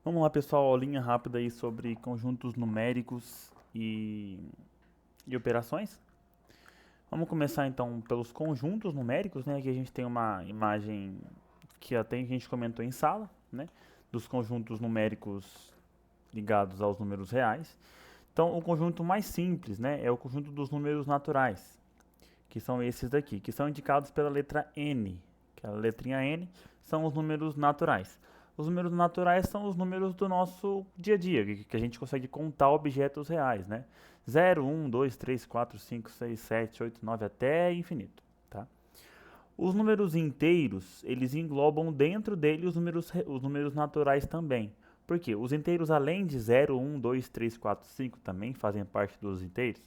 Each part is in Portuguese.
Vamos lá, pessoal, aulinha rápida aí sobre conjuntos numéricos e operações. Vamos começar então pelos conjuntos numéricos, né? Aqui a gente tem uma imagem que até a gente comentou em sala, né? Dos conjuntos numéricos ligados aos números reais. Então, o conjunto mais simples, né? É o conjunto dos números naturais, que são esses daqui, que são indicados pela letra N, que é a letrinha N, são os números naturais. Os números naturais são os números do nosso dia a dia, que a gente consegue contar objetos reais, né? 0, 1, 2, 3, 4, 5, 6, 7, 8, 9 até infinito, tá? Os números inteiros, eles englobam dentro dele os números naturais também. Por quê? Os inteiros, além de 0, 1, 2, 3, 4, 5, também fazem parte dos inteiros.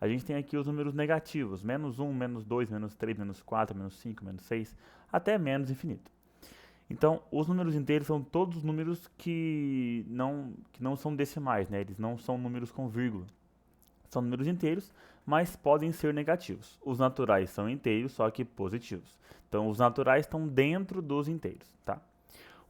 A gente tem aqui os números negativos, menos 1, menos 2, menos 3, menos 4, menos 5, menos 6, até menos infinito. Então, os números inteiros são todos os números que não são decimais, né? Eles não são números com vírgula. São números inteiros, mas podem ser negativos. Os naturais são inteiros, só que positivos. Então, os naturais estão dentro dos inteiros, tá?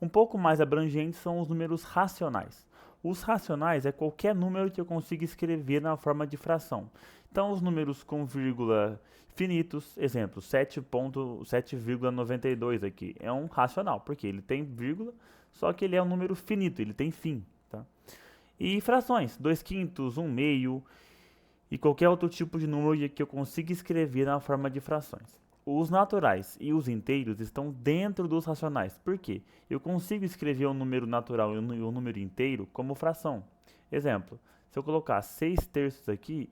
Um pouco mais abrangentes são os números racionais. Os racionais é qualquer número que eu consiga escrever na forma de fração. Então, os números com vírgula finitos, exemplo, 7,92 aqui, é um racional, porque ele tem vírgula, só que ele é um número finito, ele tem fim. Tá? E frações, 2 quintos, 1 meio e qualquer outro tipo de número que eu consiga escrever na forma de frações. Os naturais e os inteiros estão dentro dos racionais. Por quê? Eu consigo escrever um número natural e um número inteiro como fração. Exemplo, se eu colocar 6 terços aqui,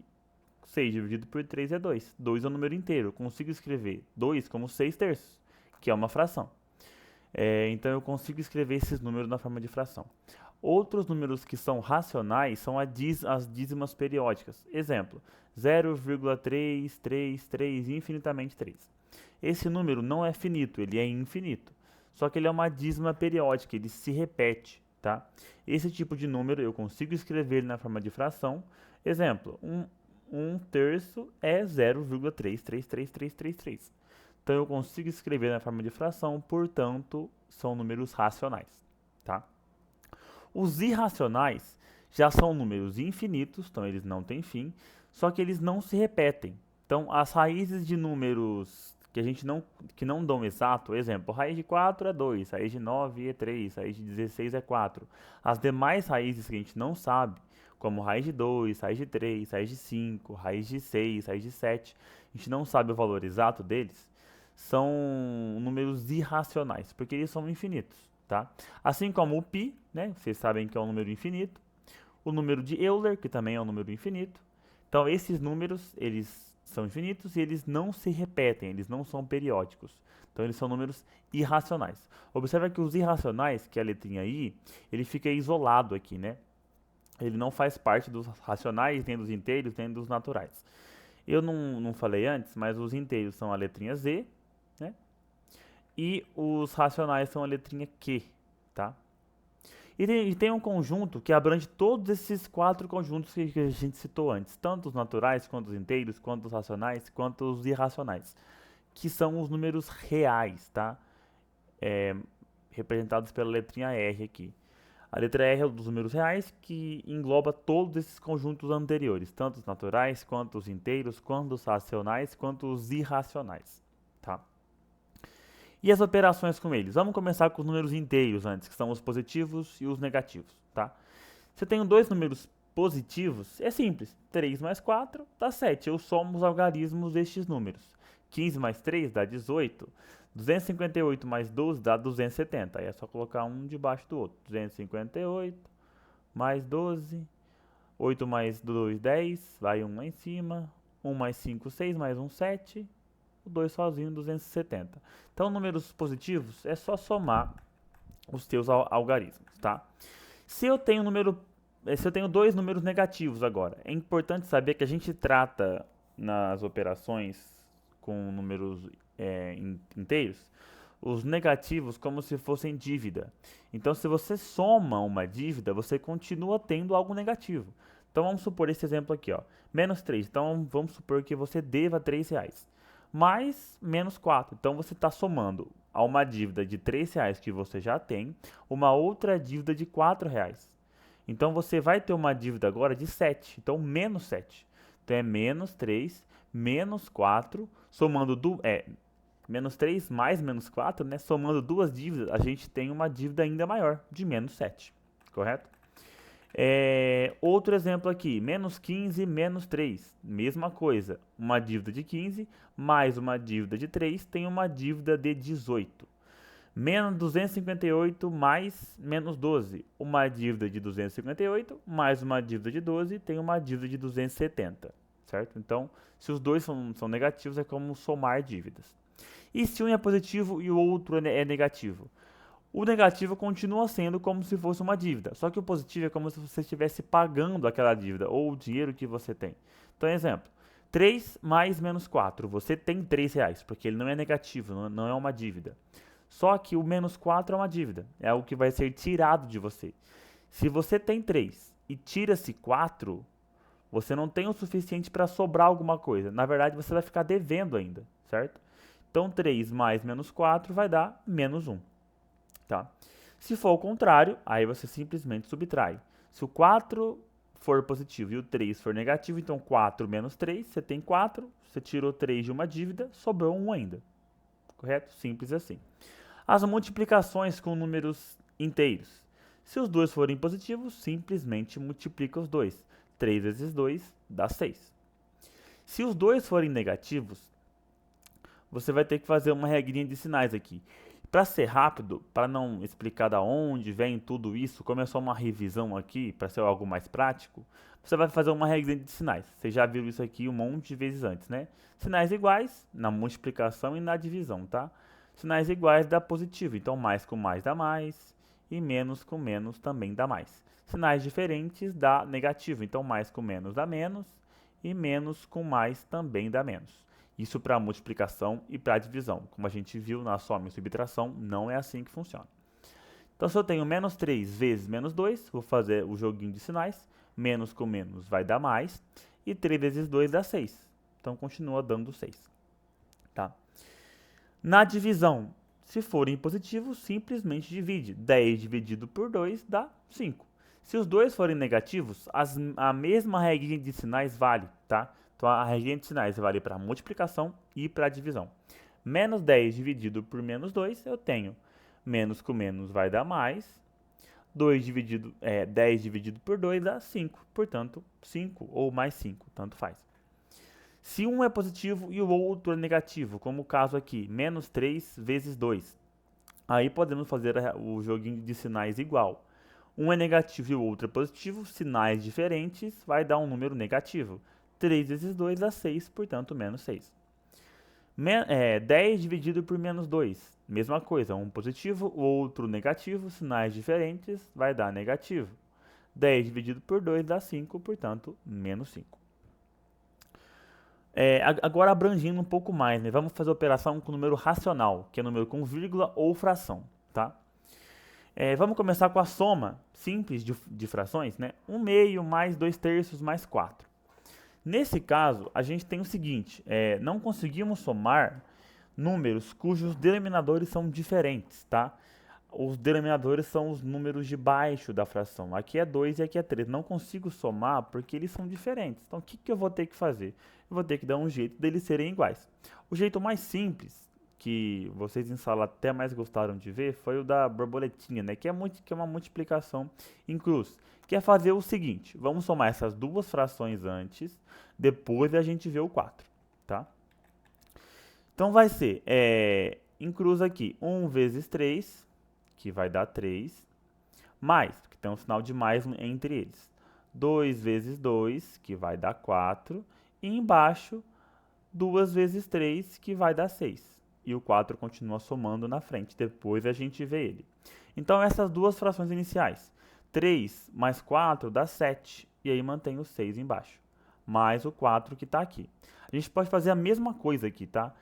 6 dividido por 3 é 2. 2 é um número inteiro. Eu consigo escrever 2 como 6 terços, que é uma fração. Então eu consigo escrever esses números na forma de fração. Outros números que são racionais são as dízimas periódicas. Exemplo, 0,333 infinitamente 3. Esse número não é finito, ele é infinito. Só que ele é uma dízima periódica, ele se repete, tá? Esse tipo de número eu consigo escrever na forma de fração. Exemplo, um terço é 0,333333. Então eu consigo escrever na forma de fração, portanto, são números racionais, tá? Os irracionais já são números infinitos, então eles não têm fim, só que eles não se repetem. Então, as raízes de números que não dão exato, exemplo, raiz de 4 é 2, raiz de 9 é 3, raiz de 16 é 4. As demais raízes que a gente não sabe, como raiz de 2, raiz de 3, raiz de 5, raiz de 6, raiz de 7, a gente não sabe o valor exato deles, são números irracionais, porque eles são infinitos, tá? Assim como o π, né? Vocês sabem que é um número infinito. O número de Euler, que também é um número infinito. Então, esses números, eles são infinitos e eles não se repetem, eles não são periódicos. Então, eles são números irracionais. Observa que os irracionais, que é a letrinha I, ele fica isolado aqui, né? Ele não faz parte dos racionais, nem dos inteiros, nem dos naturais. Eu não falei antes, mas os inteiros são a letrinha Z, né? E os racionais são a letrinha Q, tá? E tem um conjunto que abrange todos esses quatro conjuntos que a gente citou antes, tanto os naturais, quanto os inteiros, quanto os racionais, quanto os irracionais, que são os números reais, tá? Representados pela letrinha R aqui. A letra R é um dos números reais que engloba todos esses conjuntos anteriores, tanto os naturais, quanto os inteiros, quanto os racionais, quanto os irracionais, tá? E as operações com eles? Vamos começar com os números inteiros antes, que são os positivos e os negativos, tá? Se eu tenho dois números positivos, é simples. 3 mais 4 dá 7. Eu somo os algarismos destes números. 15 mais 3 dá 18. 258 mais 12 dá 270. Aí é só colocar um debaixo do outro. 258 mais 12. 8 mais 2, 10. Vai um lá em cima. 1 mais 5, 6. Mais um, 7. O 2 sozinho, 270. Então, números positivos é só somar os teus algarismos, tá? Se eu tenho dois números negativos agora, é importante saber que a gente trata nas operações com números inteiros os negativos como se fossem dívida. Então, se você soma uma dívida, você continua tendo algo negativo. Então, vamos supor esse exemplo aqui, ó, menos 3. Então, vamos supor que você deva R$ 3, mais menos 4. Então, você está somando a uma dívida de R$ 3 que você já tem, uma outra dívida de R$ 4. Então, você vai ter uma dívida agora de 7, então menos 7. Então, é menos 3, menos 4, menos 3 mais menos 4, né? Somando duas dívidas, a gente tem uma dívida ainda maior, de menos 7, correto? Outro exemplo aqui, menos 15, menos 3, mesma coisa, uma dívida de 15 mais uma dívida de 3 tem uma dívida de 18. Menos 258 mais menos 12, uma dívida de 258 mais uma dívida de 12 tem uma dívida de 270, certo? Então, se os dois são negativos, é como somar dívidas. E se um é positivo e o outro é negativo? O negativo continua sendo como se fosse uma dívida, só que o positivo é como se você estivesse pagando aquela dívida ou o dinheiro que você tem. Então, exemplo, 3 mais menos 4, você tem R$ 3, porque ele não é negativo, não é uma dívida. Só que o menos 4 é uma dívida, é algo que vai ser tirado de você. Se você tem 3 e tira-se 4, você não tem o suficiente para sobrar alguma coisa. Na verdade, você vai ficar devendo ainda, certo? Então, 3 mais menos 4 vai dar menos 1. Tá? Se for o contrário, aí você simplesmente subtrai. Se o 4 for positivo e o 3 for negativo, então 4 menos 3, você tem 4, você tirou 3 de uma dívida, sobrou 1 ainda. Correto? Simples assim. As multiplicações com números inteiros. Se os dois forem positivos, simplesmente multiplica os dois. 3 vezes 2 dá 6. Se os dois forem negativos, você vai ter que fazer uma regrinha de sinais aqui. Para ser rápido, para não explicar da onde vem tudo isso, como é só uma revisão aqui, para ser algo mais prático, você vai fazer uma regrinha de sinais. Você já viu isso aqui um monte de vezes antes, né? Sinais iguais na multiplicação e na divisão, tá? Sinais iguais dá positivo, então mais com mais dá mais, e menos com menos também dá mais. Sinais diferentes dá negativo, então mais com menos dá menos, e menos com mais também dá menos. Isso para multiplicação e para divisão. Como a gente viu na soma e subtração, não é assim que funciona. Então, se eu tenho menos 3 vezes menos 2, vou fazer o joguinho de sinais. Menos com menos vai dar mais. E 3 vezes 2 dá 6. Então, continua dando 6. Tá? Na divisão, se forem positivos, simplesmente divide. 10 dividido por 2 dá 5. Se os dois forem negativos, a mesma regrinha de sinais vale, tá? Então, a regrinha de sinais vale para multiplicação e para divisão. Menos 10 dividido por menos 2, eu tenho menos com menos vai dar mais. 10 dividido por 2 dá 5. Portanto, 5 ou mais 5, tanto faz. Se um é positivo e o outro é negativo, como o caso aqui, menos 3 vezes 2. Aí podemos fazer o joguinho de sinais igual. Um é negativo e o outro é positivo, sinais diferentes, vai dar um número negativo. 3 vezes 2 dá 6, portanto, menos 6. 10 dividido por menos 2. Mesma coisa, um positivo, o outro negativo, sinais diferentes, vai dar negativo. 10 dividido por 2 dá 5, portanto, menos 5. Agora abrangindo um pouco mais, né? Vamos fazer a operação com número racional, que é número com vírgula ou fração, tá? Vamos começar com a soma simples de frações, né? 1/2 mais 2/3 mais 4. Nesse caso, a gente tem o seguinte, não conseguimos somar números cujos denominadores são diferentes, tá? Os denominadores são os números de baixo da fração. Aqui é 2 e aqui é 3. Não consigo somar porque eles são diferentes. Então, o que eu vou ter que fazer? Eu vou ter que dar um jeito deles serem iguais. O jeito mais simples, que vocês em sala até mais gostaram de ver, foi o da borboletinha, né? Que é uma multiplicação em cruz. Que é fazer o seguinte, vamos somar essas duas frações antes, depois a gente vê o 4, tá? Então, vai ser, em cruz aqui, 1 vezes 3, que vai dar 3, mais, que tem um sinal de mais entre eles. 2 vezes 2, que vai dar 4, e embaixo, 2 vezes 3, que vai dar 6. E o 4 continua somando na frente, depois a gente vê ele. Então, essas duas frações iniciais, 3 mais 4 dá 7, e aí mantém o 6 embaixo, mais o 4 que está aqui. A gente pode fazer a mesma coisa aqui, tá?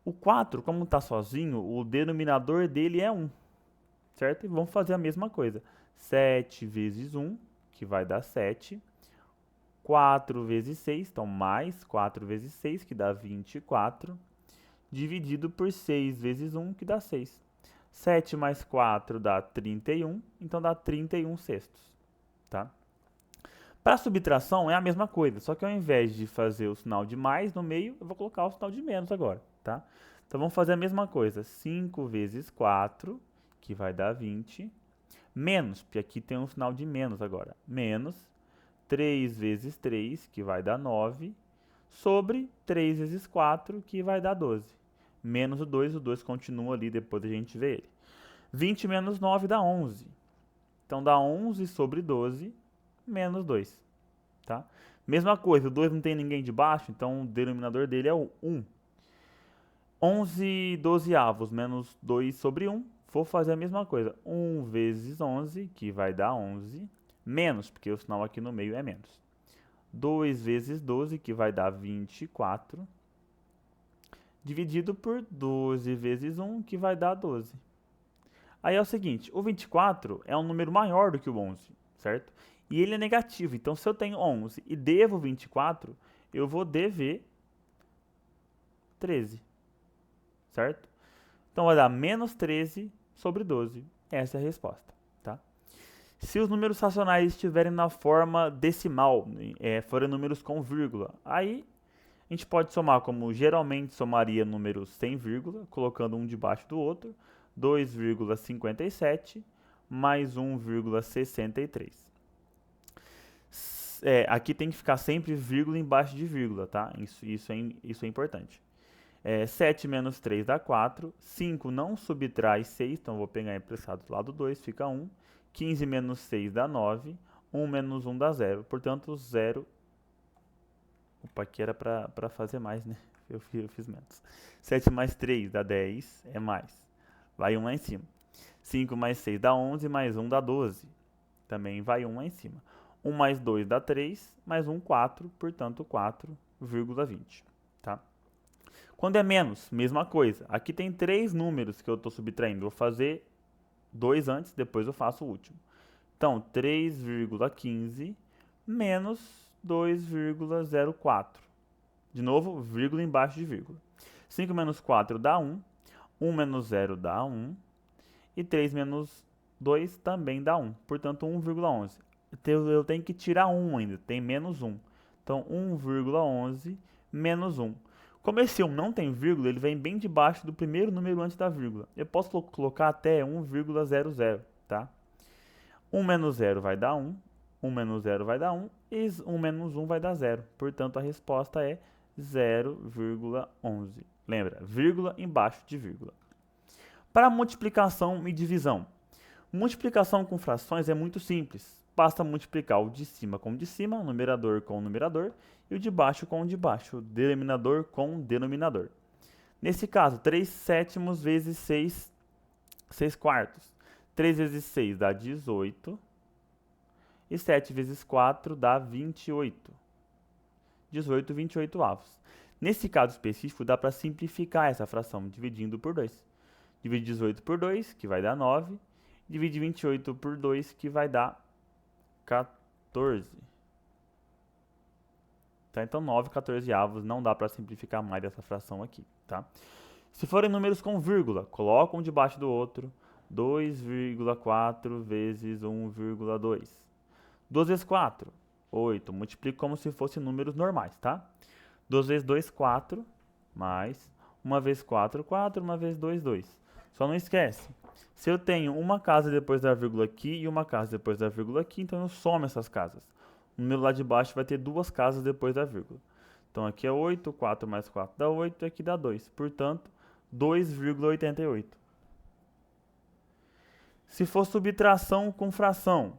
O 4, como está sozinho, o denominador dele é 1, certo? E vamos fazer a mesma coisa. 7 vezes 1, que vai dar 7. 4 vezes 6, então mais 4 vezes 6, que dá 24. Dividido por 6 vezes 1, que dá 6. 7 mais 4 dá 31, então dá 31 sextos, tá? Para subtração é a mesma coisa, só que ao invés de fazer o sinal de mais no meio, eu vou colocar o sinal de menos agora, tá? Então vamos fazer a mesma coisa, 5 vezes 4, que vai dar 20, menos, porque aqui tem um sinal de menos agora, menos 3 vezes 3, que vai dar 9, sobre 3 vezes 4, que vai dar 12. Menos o 2 continua ali, depois a gente vê ele. 20 menos 9 dá 11. Então dá 11 sobre 12, menos 2. Tá? Mesma coisa, o 2 não tem ninguém de baixo, então o denominador dele é o 1. 11 dozeavos menos 2 sobre 1. Vou fazer a mesma coisa. 1 vezes 11, que vai dar 11, menos, porque o sinal aqui no meio é menos. 2 vezes 12, que vai dar 24, dividido por 12 vezes 1, que vai dar 12. Aí é o seguinte, o 24 é um número maior do que o 11, certo? E ele é negativo, então se eu tenho 11 e devo 24, eu vou dever 13, certo? Então vai dar menos 13 sobre 12. Essa é a resposta, tá? Se os números racionais estiverem na forma decimal, forem números com vírgula, aí a gente pode somar como geralmente somaria números sem vírgula, colocando um debaixo do outro, 2,57 mais 1,63. Aqui tem que ficar sempre vírgula embaixo de vírgula, tá? Isso é importante. 7 menos 3 dá 4, 5 não subtrai 6, então vou pegar emprestado do lado 2, fica 1. 15 menos 6 dá 9, 1 menos 1 dá 0, portanto 0... Opa, aqui era para fazer mais, né? Eu fiz menos. 7 mais 3 dá 10, é mais. Vai 1 lá em cima. 5 mais 6 dá 11, mais 1 dá 12. Também vai 1 lá em cima. 1 mais 2 dá 3, mais 1, 4, portanto 4,20. Tá? Quando é menos, mesma coisa. Aqui tem 3 números que eu estou subtraindo. Vou fazer 2 antes, depois eu faço o último. Então, 3,15 menos 2,04. De novo, vírgula embaixo de vírgula. 5 menos 4 dá 1. 1 menos 0 dá 1. E 3 menos 2 também dá 1. Portanto, 1,11. Eu tenho que tirar 1 ainda. Tem menos 1. Então, 1,11 menos 1. Como esse 1 não tem vírgula, ele vem bem debaixo do primeiro número antes da vírgula. Eu posso colocar até 1,00, tá? 1 menos 0 vai dar 1. 1 menos 0 vai dar 1. E 1 menos 1 vai dar 0. Portanto, a resposta é 0,11. Lembra, vírgula embaixo de vírgula. Para multiplicação e divisão. Multiplicação com frações é muito simples. Basta multiplicar o de cima com o de cima, o numerador com o numerador, e o de baixo com o de baixo, o denominador com o denominador. Nesse caso, 3 sétimos vezes 6 quartos. 3 vezes 6 dá 18. E 7 vezes 4 dá 28. 18, 28 avos. Nesse caso específico, dá para simplificar essa fração, dividindo por 2. Divide 18 por 2, que vai dar 9. Divide 28 por 2, que vai dar 14. Tá? Então, 9 14avos não dá para simplificar mais essa fração aqui. Tá? Se forem números com vírgula, coloca um debaixo do outro. 2,4 vezes 1,2. 2 vezes 4, 8. Multiplico como se fossem números normais, tá? 2 vezes 2, 4. Mais 1 vezes 4, 4. 1 vezes 2, 2. Só não esquece. Se eu tenho uma casa depois da vírgula aqui e uma casa depois da vírgula aqui, então eu somo essas casas. O número lá de baixo vai ter duas casas depois da vírgula. Então aqui é 8, 4 mais 4 dá 8 e aqui dá 2. Portanto, 2,88. Se for subtração com fração,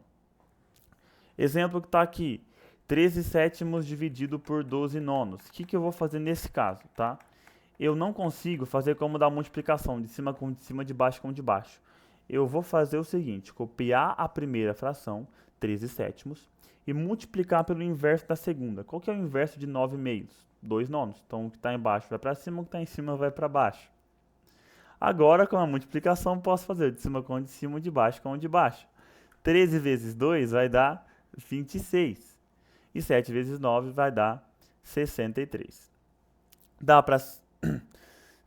exemplo que está aqui, 13 sétimos dividido por 12 nonos. O que eu vou fazer nesse caso, tá? Eu não consigo fazer como da multiplicação, de cima com de cima, de baixo com de baixo. Eu vou fazer o seguinte, copiar a primeira fração, 13 sétimos, e multiplicar pelo inverso da segunda. Qual que é o inverso de 9 meios? 2 nonos. Então, o que está embaixo vai para cima, o que está em cima vai para baixo. Agora, com a multiplicação, posso fazer de cima com o de cima, de baixo com o de baixo. 13 vezes 2 vai dar 26. E 7 vezes 9 vai dar 63. Dá para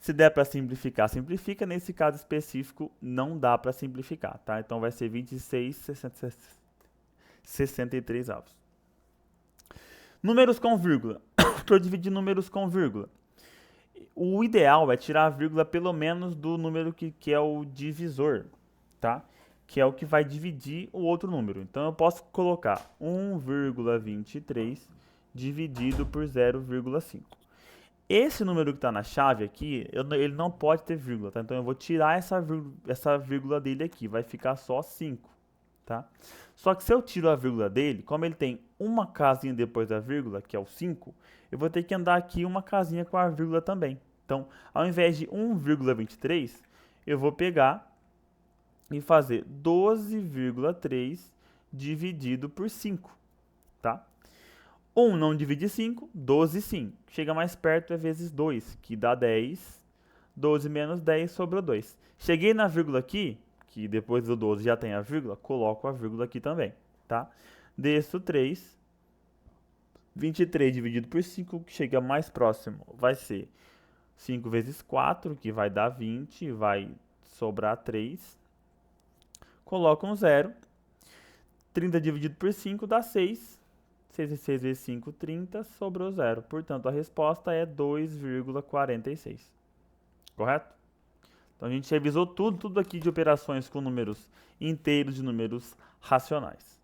Se der para simplificar, simplifica. Nesse caso específico, não dá para simplificar, tá? Então vai ser 26,63 avos. Números com vírgula. Estou dividindo números com vírgula. O ideal é tirar a vírgula pelo menos do número que é o divisor, tá? Que é o que vai dividir o outro número. Então eu posso colocar 1,23 dividido por 0,5. Esse número que está na chave aqui, ele não pode ter vírgula, tá? Então eu vou tirar essa vírgula dele aqui, vai ficar só 5, tá? Só que se eu tiro a vírgula dele, como ele tem uma casinha depois da vírgula, que é o 5, eu vou ter que andar aqui uma casinha com a vírgula também. Então, ao invés de 1,23, eu vou pegar e fazer 12,3 dividido por 5, tá? 1 não divide 5, 12 sim. Chega mais perto é vezes 2, que dá 10. 12 menos 10 sobrou 2. Cheguei na vírgula aqui, que depois do 12 já tem a vírgula, coloco a vírgula aqui também, tá? Desço 3. 23 dividido por 5, que chega mais próximo, vai ser 5 vezes 4, que vai dar 20, vai sobrar 3. Coloco um 0. 30 dividido por 5 dá 6. 6 vezes 5, 30, sobrou 0. Portanto, a resposta é 2,46. Correto? Então, a gente revisou tudo aqui de operações com números inteiros e números racionais.